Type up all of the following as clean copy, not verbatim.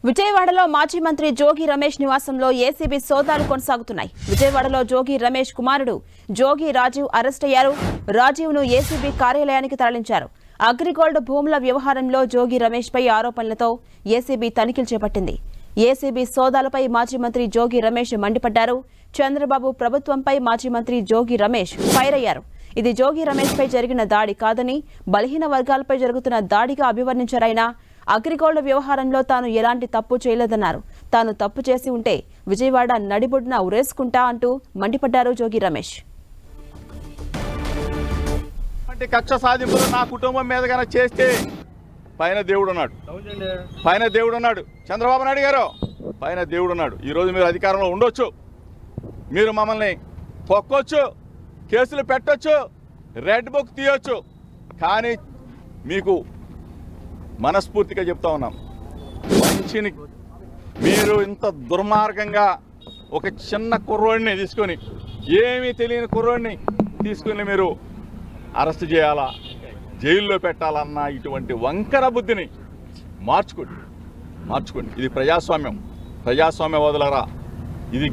విజయవాడలో మాజీ మంత్రి జోగి రమేష్ నివాసంలో ఏసీబీ సోదాలు కొనసాగుతున్నాయి. విజయవాడలో జోగి రమేష్ కుమారుడు జోగి రాజీవ్ అరెస్ట్ అయ్యారు. రాజీవ్ను ఏసీబీ కార్యాలయానికి తరలించారు. అగ్రిగోల్డ్ భూముల వ్యవహారంలో జోగి రమేష్ పై ఆరోపణలతో ఏసీబీ తనిఖీలు చేపట్టింది. ఏసీబీ సోదాలపై మాజీ మంత్రి జోగి రమేష్ మండిపడ్డారు. చంద్రబాబు ప్రభుత్వంపై మాజీ మంత్రి జోగి రమేష్ ఫైర్ అయ్యారు. ఇది జోగి రమేష్ పై జరిగిన దాడి కాదని బలహీన వర్గాలపై జరుగుతున్న దాడిగా అభివర్ణించారాయన. అగ్రిగోల్డ్ వ్యవహారంలో తాను ఎలాంటి తప్పు చేయలేదన్నారు. తాను తప్పు చేసి ఉంటే విజయవాడ నడిబొడ్డున ఉరేసుకుంటా అంటూ మండిపడ్డారు జోగి రమేష్. కక్ష సాధింపులు నా కుటుంబం మీద కనుక చేస్తే పైన దేవుడు ఉన్నాడు. చంద్రబాబు నాయుడు గారు పైన దేవుడు ఉన్నాడు. ఈరోజు మీరు అధికారంలో ఉండొచ్చు, మీరు మమ్మల్ని తొక్కొచ్చు, కేసులు పెట్టొచ్చు, రెడ్ బుక్ తీయొచ్చు. కానీ మీకు మనస్ఫూర్తిగా చెప్తా ఉన్నాం, మంచిని మీరు ఇంత దుర్మార్గంగా ఒక చిన్న కుర్రోడిని తీసుకొని, ఏమీ తెలియని కుర్రోడిని తీసుకొని మీరు అరెస్ట్ చేయాలా, జైల్లో పెట్టాలన్న ఇటువంటి వంకర బుద్ధిని మార్చుకోండి. ఇది ప్రజాస్వామ్యవాదులరా, ఇది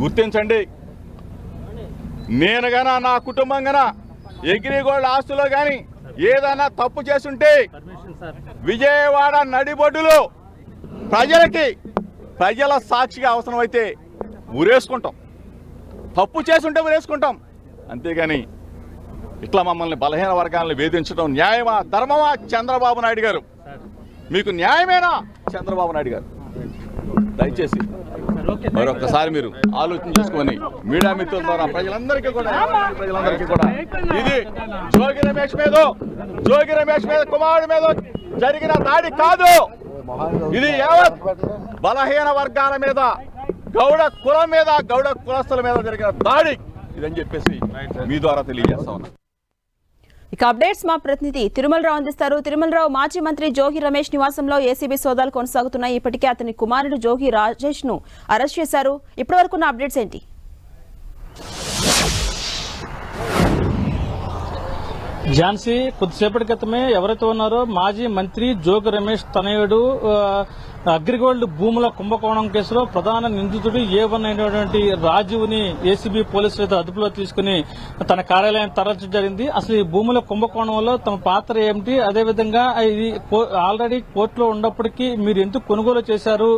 గుర్తించండి. నేను గానా నా కుటుంబం గానా అగ్రిగోల్డ్ ఆస్తులో కానీ ఏదైనా తప్పు చేస్తుంటే విజయవాడ నడిబొడ్డులో ప్రజల సాక్షిగా అవసరమైతే ఉరేసుకుంటాం. తప్పు చేసుంటే ఉరేసుకుంటాం. అంతేగాని ఇట్లా మమ్మల్ని బలహీన వర్గాలను వేధించడం న్యాయమా, ధర్మమా? చంద్రబాబు నాయుడు గారు, మీకు న్యాయమేనా? చంద్రబాబు నాయుడు గారు, దయచేసి మరొకసారి మీరు ఆలోచన చేసుకొని మీడియా మిత్రుల ద్వారా ప్రజలందరికీ కూడా ఇది జోగి రమేష్ మీద కుమారుడి మీద జరిగిన దాడి కాదు. ఇది యావత్ బలహీన వర్గాల మీద, గౌడ కులం మీద, గౌడ కులస్తుల మీద జరిగిన దాడి ఇదని చెప్పేసి మీ ద్వారా తెలియజేస్తా ఉన్నా. ఇక అప్డేట్స్ మా ప్రతినిధి తిరుమలరావు అందిస్తారు. తిరుమలరావు, మాజీ మంత్రి జోగి రమేష్ నివాసంలో ఏసీబీ సోదాలు కొనసాగుతున్నాయి. ఇప్పటికే అతని కుమారుడు జోగి రాజేష్ ను అరెస్ట్ చేశారు. ఇప్పటివరకు ఉన్న అప్డేట్స్ ఏంటి? ఝాన్సీ, కొద్దిసేపటి క్రితమే ఎవరైతే ఉన్నారో మాజీ మంత్రి జోగి రమేష్ తనయుడు అగ్రిగోల్డ్ భూముల కుంభకోణం కేసులో ప్రధాన నిందితుడు A1 అయినటువంటి రాజీవ్ ని ఏసీబీ పోలీసులు అయితే అదుపులో తీసుకుని తన కార్యాలయం తరలించడం జరిగింది. అసలు ఈ భూముల కుంభకోణంలో తమ పాత్ర ఏమిటి, అదేవిధంగా ఇది ఆల్రెడీ కోర్టులో ఉన్నప్పటికీ మీరు ఎందుకు కొనుగోలు చేశారు,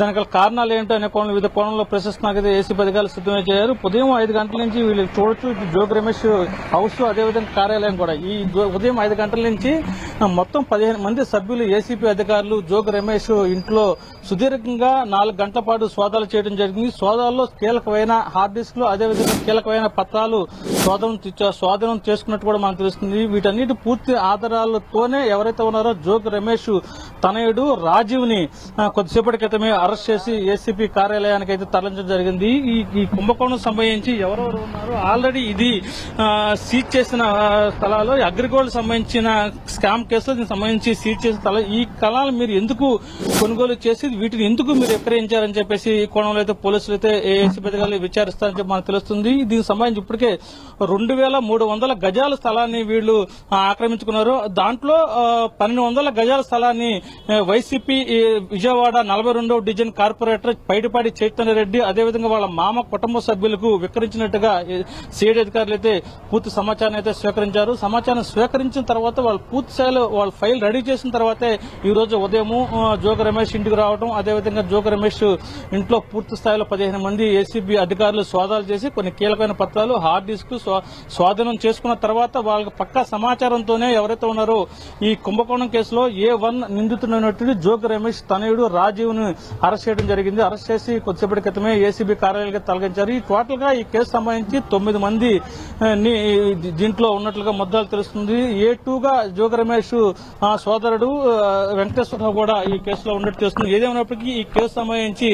దానికి కారణాలు ఏంటో అనే వివిధ కోణంలో ప్రశ్నిస్తున్నారు. ఏసీబీ అధికారులు సిద్ధమే చేశారు. ఉదయం 5 గంటల నుంచి వీళ్ళు చూడొచ్చు, జోగి రమేష్ హౌస్ అదేవిధంగా కార్యాలయం కూడా ఈ ఉదయం 5 గంటల నుంచి మొత్తం 15 మంది సభ్యులు ఏసీబీ అధికారులు జోగి రమేష్ ఇంట్లో సుదీర్ఘంగా 4 గంటల పాటు సోదాలు చేయడం జరిగింది. సోదాల్లో కీలకమైన హార్డ్ డిస్క్లు అదేవిధంగా కీలకమైన పత్రాలు స్వాధీనం చేసుకున్నట్టు కూడా మనకు తెలుస్తుంది. వీటన్నిటి పూర్తి ఆధారాలతోనే ఎవరైతే ఉన్నారో జోగి రమేష్ తనయుడు రాజీవ్ ని కొద్దిసేపటి క్రితమే అరెస్ట్ చేసి ఏసీపీ కార్యాలయానికి అయితే తరలించడం జరిగింది. ఈ కుంభకోణం సంబంధించి ఎవరెవరు ఉన్నారో ఆల్రెడీ ఇది సీజ్ చేసిన స్థలాలు, అగ్రిగోల్డ్ సంబంధించిన స్కామ్ కేసులో దీనికి సంబంధించి సీజ్ చేసిన స్థలాలు. ఈ స్థలాలు మీరు ఎందుకు కొనుగోలు చేసి వీటిని ఎందుకు మీరు విక్రయించారని చెప్పేసి ఈ కోణంలో అయితే పోలీసులు అయితే ఏసీబీ అధికారులు విచారిస్తారని చెప్పి మనకు తెలుస్తుంది. దీనికి సంబంధించి ఇప్పటికే 2300 గజాల స్థలాన్ని వీళ్లు ఆక్రమించుకున్నారు. దాంట్లో 1200 గజాల స్థలాన్ని వైసీపీ విజయవాడ 42వ డివిజన్ కార్పొరేటర్ పైడిపాటి చైతన్యరెడ్డి అదేవిధంగా వాళ్ళ మామ కుటుంబ సభ్యులకు విక్రయించినట్టుగా సిఐడి అధికారులు అయితే పూర్తి సమాచారం అయితే స్వీకరించారు. సమాచారం స్వీకరించిన తర్వాత వాళ్ళు పూర్తి స్థాయిలో వాళ్ళ ఫైల్ రెడీ చేసిన తర్వాతే ఈ రోజు ఉదయం జోగి రమేష్ ఇంటికి రావడం, అదేవిధంగా జోగి రమేష్ ఇంట్లో పూర్తి స్థాయిలో 15 మంది ఏసీబీ అధికారులు సోదాలు చేసి కొన్ని కీలకమైన పత్రాలు హార్డ్ డిస్క్ స్వాధీనం చేసుకున్న తర్వాత వాళ్ళకి పక్కా సమాచారంతోనే ఎవరైతే ఉన్నారో ఈ కుంభకోణం కేసులో A1 నిందితుడైనటువంటి జోగి రమేష్ తనయుడు రాజీవ్ ను అరెస్ట్ చేయడం జరిగింది. అరెస్ట్ చేసి కొద్దిసేపటి క్రితమే ఏసీబీ కార్యాలయానికి తరలించారు. టోటల్ గా ఈ కేసు సంబంధించి 9 మంది దీంట్లో ఉన్నట్లుగా ముద్దాలు తెలుస్తుంది. A2గా జోగి రమేష్ సోదరుడు వెంకటేశ్వరరావు కూడా ఈ కేసులో ఉన్నట్టు తెలుస్తుంది. ఏదేమైనప్పటికీ ఈ కేసు సంబంధించి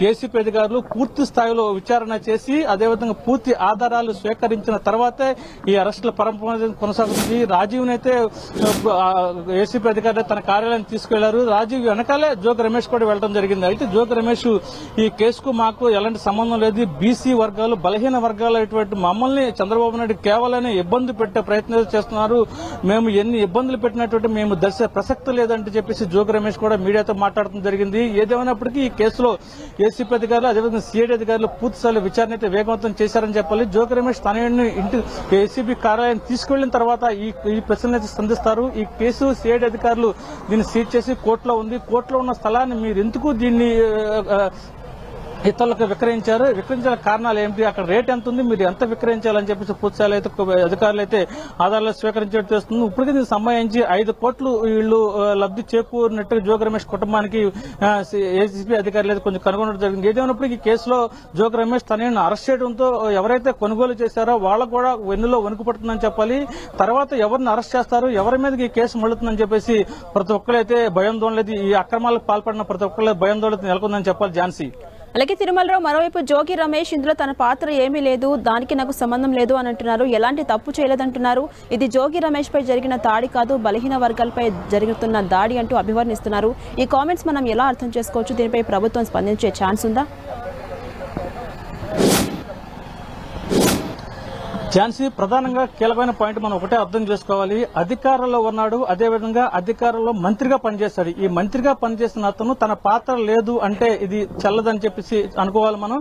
ఏసీపీ అధికారులు పూర్తి స్థాయిలో విచారణ చేసి అదేవిధంగా పూర్తి ఆధారాలు స్వీకరించిన తర్వాతే ఈ అరెస్టుల పరంపర కొనసాగుతుంది. రాజీవ్ నైతే ఏసీపీ అధికారులు తన కార్యాలయం తీసుకెళ్లారు. రాజీవ్ వెనకాలే జోగి రమేష్ కూడా వెళ్లడం జరిగింది. అయితే జోగి రమేష్ ఈ కేసుకు మాకు ఎలాంటి సంబంధం లేదు, బీసీ వర్గాలు బలహీన వర్గాలు మమ్మల్ని చంద్రబాబు నాయుడు కేవలం ఇబ్బంది పెట్టే ప్రయత్నం చేస్తున్నారు, మేము ఎన్ని ఇబ్బందులు పెట్టినటువంటి మేము దర్శ ప్రసక్తి లేదంటే చెప్పేసి జోగి రమేష్ కూడా మీడియాతో మాట్లాడడం జరిగింది. ఏదేమైనప్పటికీ ఈ కేసులో ఏసీపీ అధికారులు అదేవిధంగా సిఐడి అధికారులు పూర్తిస్థాయిలో విచారణ అయితే వేగవంతం చేశారని చెప్పాలి. జోగి రమేష్ తన ఇంటి ఏసీబీ కార్యాలయం తీసుకువెళ్లిన తర్వాత ఈ ప్రశ్నలు అయితే సంధిస్తారు. ఈ కేసు సిఐడి అధికారులు దీన్ని సీజ్ చేసి కోర్టులో ఉంది. కోర్టులో ఉన్న స్థలాన్ని మీరు ఎందుకు దీన్ని ఇతరులకు విక్రయించిన కారణాలు ఏమిటి, అక్కడ రేట్ ఎంత ఉంది, మీరు ఎంత విక్రయించాలని చెప్పేసి పూర్తిస్థాయిలో అయితే అధికారులు అయితే ఆధారాలు స్వీకరించేట్టు చేస్తుంది. ఇప్పటికీ దీనికి సంబంధించి 5 కోట్లు వీళ్ళు లబ్ధి చేకూరినట్టు జోగి రమేష్ కుటుంబానికి ఏసీపీ అధికారులు అయితే కొంచెం కనుగొనడం జరిగింది. ఏదేమైనప్పటికీ ఈ కేసులో జోగి రమేష్ తనని అరెస్ట్ చేయడంతో ఎవరైతే కొనుగోలు చేశారో వాళ్ళకు కూడా వెన్నులో వణుకు పడుతుందని చెప్పాలి. తర్వాత ఎవరిని అరెస్ట్ చేస్తారు, ఎవరి మీదకి ఈ కేసు మళ్ళుతుందని చెప్పేసి ప్రతి ఒక్కరైతే భయాందోళన, ఈ అక్రమాలకు పాల్పడిన ప్రతి ఒక్కరు భయాందోళన నెలకొందని చెప్పాలి. ఝాన్సీ. అలాగే తిరుమలరావు, మరోవైపు జోగి రమేష్ ఇందులో తన పాత్ర ఏమీ లేదు, దానికి నాకు సంబంధం లేదు అని అంటున్నారు. ఎలాంటి తప్పు చేయలేదంటున్నారు. ఇది జోగి రమేష్ పై జరిగిన దాడి కాదు, బలహీన వర్గాలపై జరుగుతున్న దాడి అంటూ అభివర్ణిస్తున్నారు. ఈ కామెంట్స్ మనం ఎలా అర్థం చేసుకోవచ్చు? దీనిపై ప్రభుత్వం స్పందించే ఛాన్స్ ఉందా? ఝాన్సీ, ప్రధానంగా కీలకమైన పాయింట్ మనం ఒకటే అర్థం చేసుకోవాలి. అధికారంలో ఉన్నాడు, అదేవిధంగా అధికారంలో మంత్రిగా పనిచేస్తాడు. ఈ మంత్రిగా పనిచేసిన అతను తన పాత్ర లేదు అంటే ఇది చెల్లదని చెప్పేసి అనుకోవాలి మనం.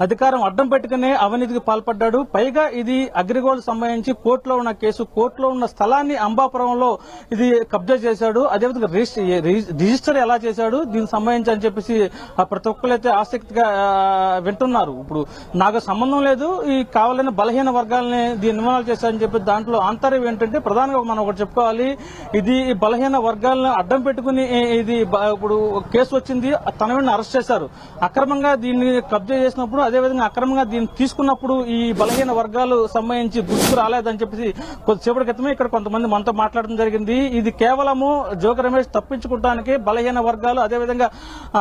అధికారం అడ్డం పెట్టుకునే అవినీతికి పాల్పడ్డాడు. పైగా ఇది అగ్రిగోల్డ్ సంబంధించి కోర్టులో ఉన్న కేసు, కోర్టులో ఉన్న స్థలాన్ని అంబాపురంలో ఇది కబ్జా చేశాడు. అదేవిధంగా రిజిస్టర్ ఎలా చేశాడు దీనికి సంబంధించి అని చెప్పేసి ప్రతి ఒక్కరైతే ఆసక్తిగా వింటున్నారు. ఇప్పుడు నాకు సంబంధం లేదు, ఈ కావాలని బలహీన వర్గాలని దీన్ని ఇన్వాల్వ్ చేశారని చెప్పి దాంట్లో ఆంతర్యం ఏంటంటే ప్రధానంగా మనం ఒకటి చెప్పుకోవాలి. ఇది బలహీన వర్గాలను అడ్డం పెట్టుకుని ఇది ఇప్పుడు కేసు వచ్చింది, తనని అరెస్ట్ చేశారు. అక్రమంగా దీన్ని కబ్జా చేసినప్పుడు, అదేవిధంగా అక్రమంగా దీన్ని తీసుకున్నప్పుడు ఈ బలహీన వర్గాలు సంబంధించి గుర్తుకు రాలేదని చెప్పేసి కొద్దిసేపటి క్రితమే ఇక్కడ కొంతమంది మనతో మాట్లాడడం జరిగింది. ఇది కేవలము జోగి రమేష్ తప్పించుకోవడానికి బలహీన వర్గాలు, అదేవిధంగా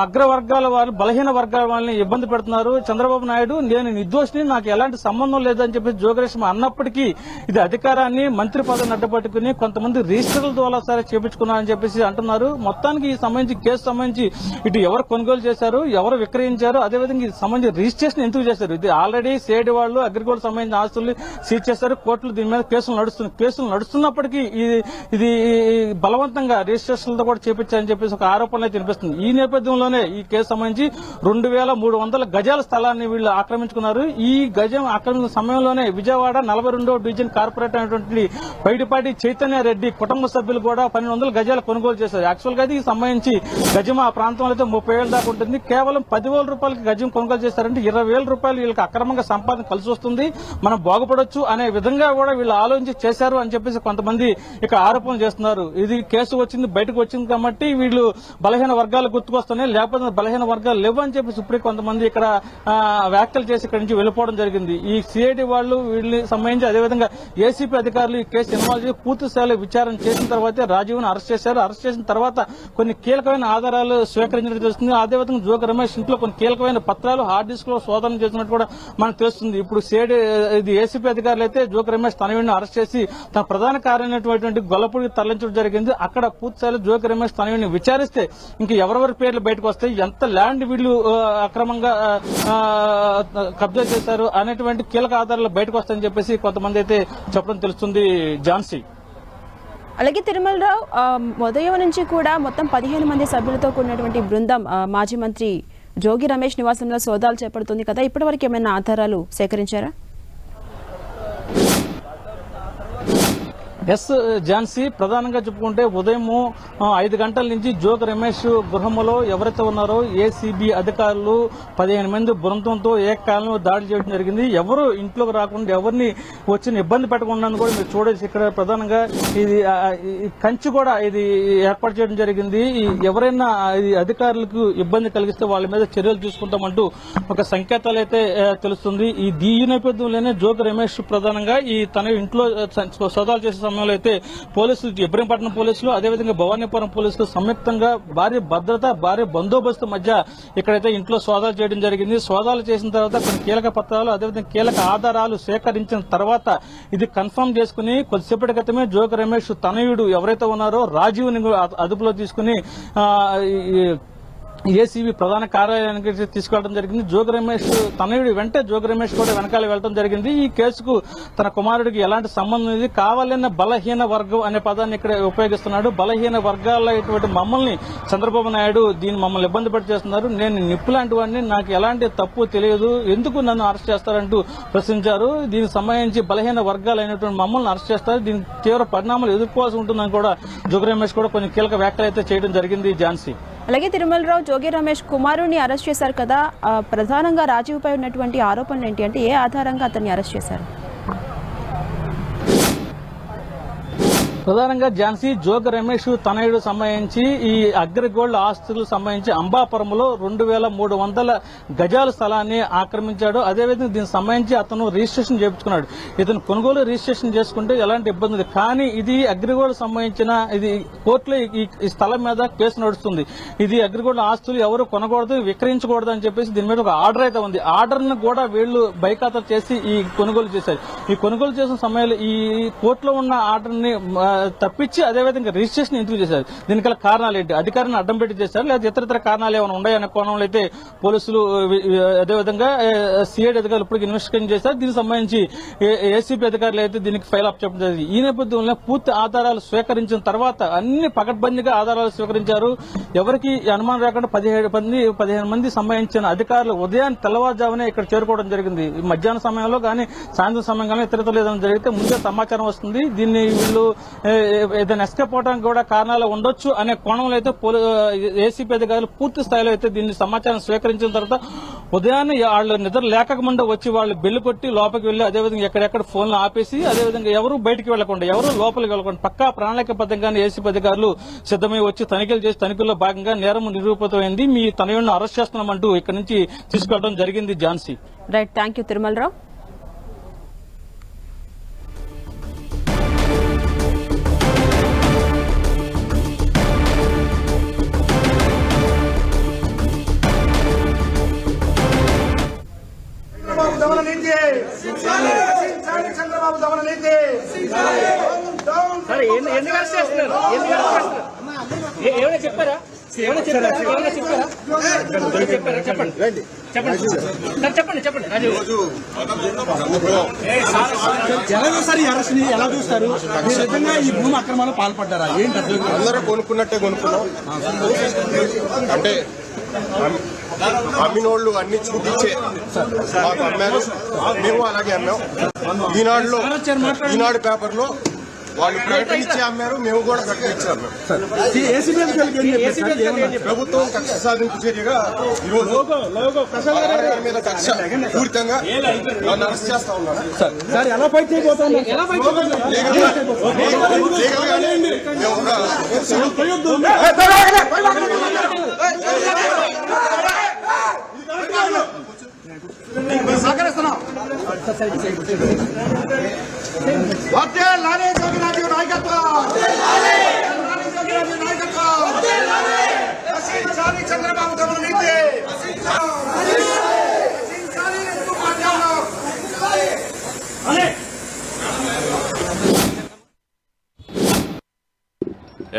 అగ్రవర్గాల వాళ్ళు బలహీన వర్గాల వాళ్ళని ఇబ్బంది పెడుతున్నారు. చంద్రబాబు నాయుడు నేను నిర్దోషిని, నాకు ఎలాంటి సంబంధం లేదని చెప్పి జోగి రమేష్ అన్నప్పటికీ ఇది అధికారాన్ని మంత్రి పదవిని అడ్డపట్టుకుని కొంతమంది రిజిస్టర్ల ద్వారా సరే చేపించుకున్నారని చెప్పేసి అంటున్నారు. మొత్తానికి ఈ సంబంధించి కేసు సంబంధించి ఇటు ఎవరు కొనుగోలు చేశారు, ఎవరు విక్రయించారు, అదేవిధంగా ఇది సంబంధించి రిజిస్ట్రేషన్ ఎందుకు చేశారు, ఇది ఆల్రెడీ సేడి వాళ్ళు అగ్రిగోల్డ్ సంబంధించిన ఆస్తులు సీజ్ చేశారు. కోర్టులు దీని మీద కేసులు నడుస్తున్నప్పటికీ ఇది బలవంతంగా రిజిస్ట్రేషన్లతో కూడా చేపించారని చెప్పేసి ఒక ఆరోపణలు అయితే వినిపిస్తుంది. ఈ నేపథ్యంలోనే ఈ కేసు సంబంధించి 2300 గజాల స్థలాన్ని వీళ్ళు ఆక్రమించుకున్నారు. ఈ గజం ఆక్రమించిన సమయంలోనే విజయవాడ 42వ డివిజన్ కార్పొరేటర్ అయినటువంటి బయటపాటి చైతన్య రెడ్డి కుటుంబ సభ్యులు కూడా 1200 గజాలు కొనుగోలు చేశారు. యాక్చువల్ గా ఇది సంబంధించి గజం ఆ ప్రాంతంలో అయితే 30,000 దాకా ఉంటుంది. కేవలం 10,000 రూపాయలకి గజం కొనుగోలు చేశారంటే 20,000 రూపాయలు వీళ్ళకి అక్రమంగా సంపాదన కలిసి వస్తుంది, మనం బాగుపడొచ్చు అనే విధంగా కూడా వీళ్ళు ఆలోచించి చేశారు అని చెప్పేసి కొంతమంది ఇక్కడ ఆరోపణలు చేస్తున్నారు. ఇది కేసు వచ్చింది, బయటకు వచ్చింది కాబట్టి వీళ్ళు బలహీన వర్గాలు గుర్తుకొస్తున్నాయి, లేకపోతే బలహీన వర్గాలు లేవు అని చెప్పేసి ఇప్పుడే కొంతమంది ఇక్కడ వ్యాఖ్యలు చేసి ఇక్కడి నుంచి వెళ్ళిపోవడం జరిగింది. ఈ సిఐడి వాళ్ళు వీళ్ళని సంబంధించి అదేవిధంగా ఏసీపీ అధికారులు ఈ కేసు ఇన్వాల్వ్ చేసి పూర్తి స్థాయిలో విచారణ చేసిన తర్వాతే రాజీవ్ను అరెస్ట్ చేశారు. అరెస్ట్ చేసిన తర్వాత కొన్ని కీలకమైన ఆధారాలు స్వీకరించినట్టు తెలుస్తుంది. అదేవిధంగా జోగి రమేష్ ఇంట్లో కొన్ని కీలకమైన పత్రాలు హార్డ్ డిస్క్ లో శోధన చేసినట్టు కూడా మనకు తెలుస్తుంది. ఇప్పుడు ఇది ఏసీపీ అధికారులు అయితే జోగి రమేష్ తనయుడిని అరెస్ట్ చేసి తన ప్రధాన కార్యమైనటువంటి గొల్లపూడికి తరలించడం జరిగింది. అక్కడ పూర్తి స్థాయిలో జోగి రమేష్ తనయుడిని విచారిస్తే ఇంకా ఎవరెవరి పేర్లు బయటకు వస్తాయి, ఎంత ల్యాండ్ వీళ్ళు అక్రమంగా కబ్జా చేశారు అనేటువంటి కీలక ఆధారాలు బయటకు వస్తాయని చెప్పేసి కొంతమంది అయితే చెప్పడం తెలుస్తుంది. ఝాన్సీ. అలాగే తిరుమలరావు, ఉదయం నుంచి కూడా మొత్తం 15 మంది సభ్యులతో కూడినటువంటి బృందం మాజీ మంత్రి జోగి రమేష్ నివాసంలో సోదాలు చేపడుతుంది కదా, ఇప్పటివరకు ఏమైనా ఆధారాలు సేకరించారా? ఎస్ ఝాన్సీ, ప్రధానంగా చెప్పుకుంటే ఉదయం 5 గంటల నుంచి జోగి రమేష్ గృహంలో ఎవరైతే ఉన్నారో ఏసీబీ అధికారులు 15 మంది బృందంతో ఏకకాలంలో దాడి చేయడం జరిగింది. ఎవరు ఇంట్లోకి రాకుండా, ఎవరిని వచ్చిన ఇబ్బంది పెట్టకుండా కూడా మీరు చూడొచ్చు. ఇక్కడ ప్రధానంగా ఇది కంచి కూడా ఇది ఏర్పాటు చేయడం జరిగింది. ఎవరైనా ఇది అధికారులకు ఇబ్బంది కలిగిస్తే వాళ్ళ మీద చర్యలు తీసుకుంటామంటూ ఒక సంకేతాలు అయితే తెలుస్తుంది. ఈ నేపథ్యంలోనే జోగి రమేష్ ప్రధానంగా తన ఇంట్లో సోదాలు చేసే సమయంలో అయితే పోలీసులు, ఇబ్రహీంపట్నం పోలీసులు అదేవిధంగా భవానీపురం పోలీసులు సంయుక్తంగా భారీ భద్రత, భారీ బందోబస్తు మధ్య ఇక్కడైతే ఇంట్లో సోదాలు చేయడం జరిగింది. సోదాలు చేసిన తర్వాత కొన్ని కీలక పత్రాలు అదేవిధంగా కీలక ఆధారాలు సేకరించిన తర్వాత ఇది కన్ఫర్మ్ చేసుకుని కొద్దిసేపటి క్రితమే జోగి రమేష్ తనయుడు ఎవరైతే ఉన్నారో రాజీవ్ని అదుపులో తీసుకుని ఏసీబీ ప్రధాన కార్యాలయానికి తీసుకెళ్లడం జరిగింది. జోగి రమేష్ తనయుడి వెంట జోగి రమేష్ కూడా వెనకాల వెళ్లడం జరిగింది. ఈ కేసుకు తన కుమారుడికి ఎలాంటి సంబంధం ఇది, కావాలన్న బలహీన వర్గం అనే పదాన్ని ఇక్కడ ఉపయోగిస్తున్నాడు. బలహీన వర్గాల ఇటువంటి మమ్మల్ని చంద్రబాబు నాయుడు దీన్ని మమ్మల్ని ఇబ్బంది పెట్టి చేస్తున్నారు, నేను నిప్పు లాంటి వాడిని, నాకు ఎలాంటి తప్పు తెలియదు, ఎందుకు నన్ను అరెస్ట్ చేస్తారంటూ ప్రశ్నించారు. దీనికి సంబంధించి బలహీన వర్గాలైనటువంటి మమ్మల్ని అరెస్ట్ చేస్తారు, దీని తీవ్ర పరిణామాలు ఎదుర్కోవాల్సి ఉంటుందని కూడా జోగి రమేష్ కూడా కొన్ని కీలక వ్యాఖ్యలు అయితే చేయడం జరిగింది. ఝాన్సీ, అలాగే తిరుమలరావు, జోగి రమేష్ కుమారుడిని అరెస్ట్ చేశారు కదా, ప్రధానంగా రాజీవ్పై ఉన్నటువంటి ఆరోపణలు ఏంటి, అంటే ఏ ఆధారంగా అతన్ని అరెస్ట్ చేశారు? ప్రధానంగా ఝాన్సీ, జోగి రమేష్ తనయుడు సంబంధించి ఈ అగ్రిగోల్డ్ ఆస్తులకు సంబంధించి అంబాపురంలో 2300 గజాల స్థలాన్ని ఆక్రమించాడు. అదేవిధంగా దీనికి సంబంధించి అతను రిజిస్ట్రేషన్ చేయించుకున్నాడు. ఇతను కొనుగోలు రిజిస్ట్రేషన్ చేసుకుంటే ఎలాంటి ఇబ్బంది లేదు, కానీ ఇది అగ్రిగోల్డ్ సంబంధించిన ఇది కోర్టులో ఈ స్థలం మీద కేసు నడుస్తుంది. ఇది అగ్రిగోల్డ్ ఆస్తులు ఎవరు కొనకూడదు, విక్రయించకూడదు అని చెప్పేసి దీని మీద ఒక ఆర్డర్ అయితే ఉంది. ఆర్డర్ ను కూడా వీళ్లు బైఖాతరు చేసి ఈ కొనుగోలు చేశారు. ఈ కొనుగోలు చేసిన సమయంలో ఈ కోర్టులో ఉన్న ఆర్డర్ ని తప్పించి అదేవిధంగా రిజిస్ట్రేషన్ ఎందుకు చేశారు, దీనికి కారణాలు ఏంటి, అధికారిని అడ్డం పెట్టి చేశారు లేదా ఇతర కారణాలు ఏమైనా ఉన్నాయనే కోణంలో అయితే పోలీసులు అదేవిధంగా సిఐడి అధికారులు ఇప్పటికి ఇన్వెస్టిగేషన్ చేశారు. దీనికి సంబంధించి ఏసీపీ అధికారులు అయితే దీనికి ఫైల్ అప్ చెప్పడం జరిగింది. ఈ నేపథ్యంలో పూర్తి ఆధారాలు స్వీకరించిన తర్వాత అన్ని పకడ్బందీగా ఆధారాలు స్వీకరించారు. ఎవరికి అనుమానం రాకుండా 15 మంది సంబంధించిన అధికారులు ఉదయం తెల్లవారుజామునే ఇక్కడ చేరుకోవడం జరిగింది. మధ్యాహ్నం సమయంలో కానీ సాయంత్రం సమయం కానీ ఇతరతలు ఏదైనా జరిగితే ముందే సమాచారం వస్తుంది. దీన్ని వీళ్ళు ఏదైనా ఎస్కేప్ అవడానికి కూడా కారణాలు ఉండొచ్చు అనే కోణంలో అయితే ఏసీపీ అధికారులు పూర్తి స్థాయిలో అయితే దీన్ని సమాచారం స్వీకరించిన తర్వాత ఉదయాన్నే వాళ్ళు నిద్ర లేకముందే వచ్చి వాళ్ళు బెల్లు కొట్టి లోపలికి వెళ్లి అదేవిధంగా ఎక్కడెక్కడ ఫోన్లు ఆపేసి అదేవిధంగా ఎవరు బయటికి వెళ్లకుండా ఎవరు లోపలికి వెళ్లకుండా పక్కా ప్రణాళికబద్ధంగానే ఏసీపీ అధికారులు సిద్దమై వచ్చి తనిఖీలు చేసి తనిఖీల్లో భాగంగా నేరం నిరూపితమైంది. మీ తనయుడిని అరెస్ట్ చేస్తున్నామంటూ ఇక్కడ నుంచి తీసుకెళ్లడం జరిగింది. Jhansi, right, thank you Tirumalarao. Chandrababu దమన నీతి ఏమైనా చెప్పారా ఎలాగోసారి అరెస్ట్ ని ఎలా చూస్తారు? నిజంగా ఈ భూమి అక్రమాలు పాల్పడ్డారా ఏంటి? అందరూ కొనుక్కున్నట్టే కొనుక్కున్నాం. అంటే అమ్మినోళ్ళు అన్ని చూపించే మాకు అమ్మారు, మేము అలాగే అమ్మాం. ఈనాడు పేపర్లో వాళ్ళు ప్రకటించి అమ్మారు, మేము కూడా ప్రకటించి అమ్మాం. ప్రభుత్వం కక్ష సాధింపు చర్యగా ఈరోజు మీద కక్ష పూరితంగా నన్ను అరెస్ట్ చేస్తా ఉన్నారు. ఎలా ఫైట్ చేయబోతున్నారు? సహకరిస్తున్నాం. చంద్రబాబు దమన నీతి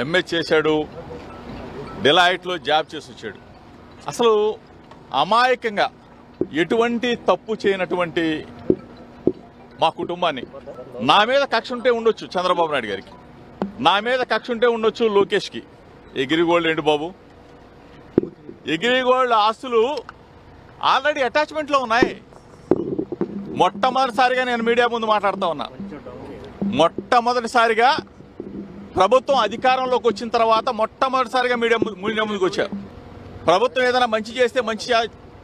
ఎంఏ చేశాడు, డిలాయిట్లో జాబ్ చేసి వచ్చాడు. అసలు అమాయకంగా ఎటువంటి తప్పు చేయనటువంటి మా కుటుంబాన్ని, నా మీద కక్ష ఉంటే ఉండొచ్చు చంద్రబాబు నాయుడు గారికి, నా మీద కక్ష ఉంటే ఉండొచ్చు లోకేష్కి. ఎగిరిగోల్డ్ ఏంటి బాబు, ఎగిరిగోల్డ్ ఆస్తులు ఆల్రెడీ అటాచ్మెంట్లో ఉన్నాయి. మొట్టమొదటిసారిగా నేను మీడియా ముందు మాట్లాడుతూ ఉన్నా. మొట్టమొదటిసారిగా ప్రభుత్వం అధికారంలోకి వచ్చిన తర్వాత మొట్టమొదటిసారిగా మీడియా ముందుకు వచ్చారు. ప్రభుత్వం ఏదైనా మంచి చేస్తే మంచి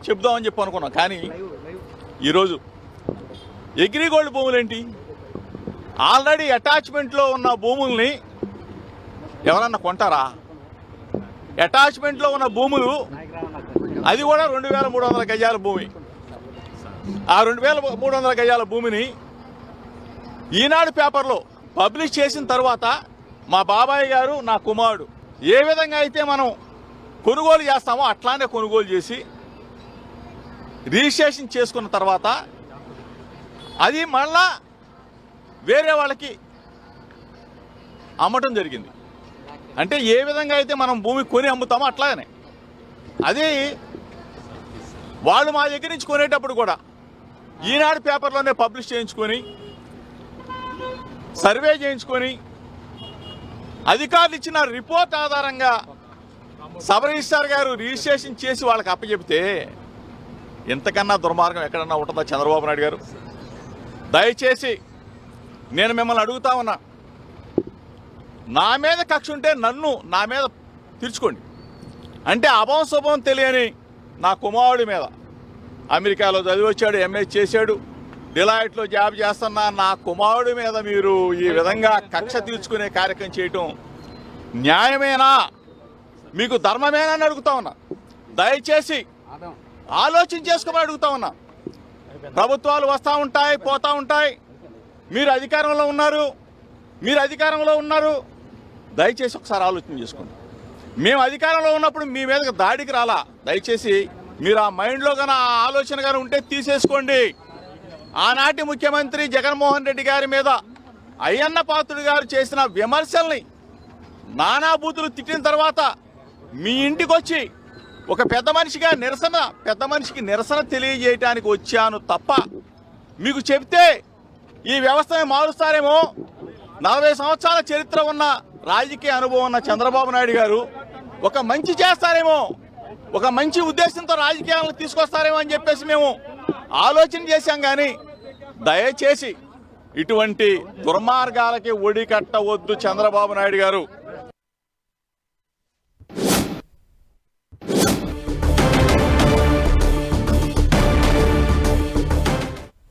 చెప్దామని చెప్పి అనుకున్నాం. కానీ ఈరోజు అగ్రిగోల్డ్ భూములేంటి, ఆల్రెడీ అటాచ్మెంట్లో ఉన్న భూముల్ని ఎవరన్నా కొంటారా? అటాచ్మెంట్లో ఉన్న భూములు, అది కూడా 2300 గజాల భూమి. ఆ 2300 గజాల భూమిని ఈనాడు పేపర్లో పబ్లిష్ చేసిన తర్వాత మా బాబాయ్ గారు, నా కుమారుడు ఏ విధంగా అయితే మనం కొనుగోలు చేస్తామో అట్లానే కొనుగోలు చేసి రిజిస్ట్రేషన్ చేసుకున్న తర్వాత అది మళ్ళా వేరే వాళ్ళకి అమ్మటం జరిగింది. అంటే ఏ విధంగా అయితే మనం భూమి కొని అమ్ముతామో అట్లాగనే అది వాళ్ళు మా దగ్గర నుంచి కొనేటప్పుడు కూడా ఈనాడు పేపర్లోనే పబ్లిష్ చేయించుకొని సర్వే చేయించుకొని అధికారులు ఇచ్చిన రిపోర్ట్ ఆధారంగా సబ్ రిజిస్ట్రార్ గారు రిజిస్ట్రేషన్ చేసి వాళ్ళకి అప్పచెబితే ఇంతకన్నా దుర్మార్గం ఎక్కడన్నా ఉంటుందా చంద్రబాబు నాయుడు గారు? దయచేసి నేను మిమ్మల్ని అడుగుతా ఉన్నా, నా మీద కక్ష ఉంటే నా మీద తీర్చుకోండి. అంటే అభం శుభం తెలియని నా కుమారుడి మీద, అమెరికాలో చదివి వచ్చాడు, ఎంఏ చేశాడు, డిలాయిట్లో జాబ్ చేస్తున్న నా కుమారుడి మీద మీరు ఈ విధంగా కక్ష తీర్చుకునే కార్యక్రమం చేయటం న్యాయమేనా, మీకు ధర్మమేనా అని అడుగుతా ఉన్నా. దయచేసి ఆలోచన చేసుకోమని అడుగుతా ఉన్నా. ప్రభుత్వాలు వస్తూ ఉంటాయి, పోతూ ఉంటాయి. మీరు అధికారంలో ఉన్నారు, దయచేసి ఒకసారి ఆలోచన చేసుకోండి. మేము అధికారంలో ఉన్నప్పుడు మీ మీదకి దాడికి రాలా. దయచేసి మీరు ఆ మైండ్లో కానీ ఆ ఆలోచన కానీ ఉంటే తీసేసుకోండి. ఆనాటి ముఖ్యమంత్రి జగన్మోహన్ రెడ్డి గారి మీద అయ్యన్న పాత్రుడు గారు చేసిన విమర్శల్ని నానా బూతులు తిట్టిన తర్వాత మీ ఇంటికి వచ్చి ఒక పెద్ద మనిషికి నిరసన తెలియజేయటానికి వచ్చాను తప్ప మీకు చెప్తే ఈ వ్యవస్థని మారుస్తారేమో, 40 సంవత్సరాల చరిత్ర ఉన్న రాజకీయ అనుభవం ఉన్న చంద్రబాబు నాయుడు గారు ఒక మంచి చేస్తారేమో, ఒక మంచి ఉద్దేశంతో రాజకీయాలను తీసుకొస్తారేమో అని చెప్పేసి మేము ఆలోచన చేశాం. కానీ దయచేసి ఇటువంటి దుర్మార్గాలకి ఒడి కట్టవద్దు చంద్రబాబు నాయుడు గారు.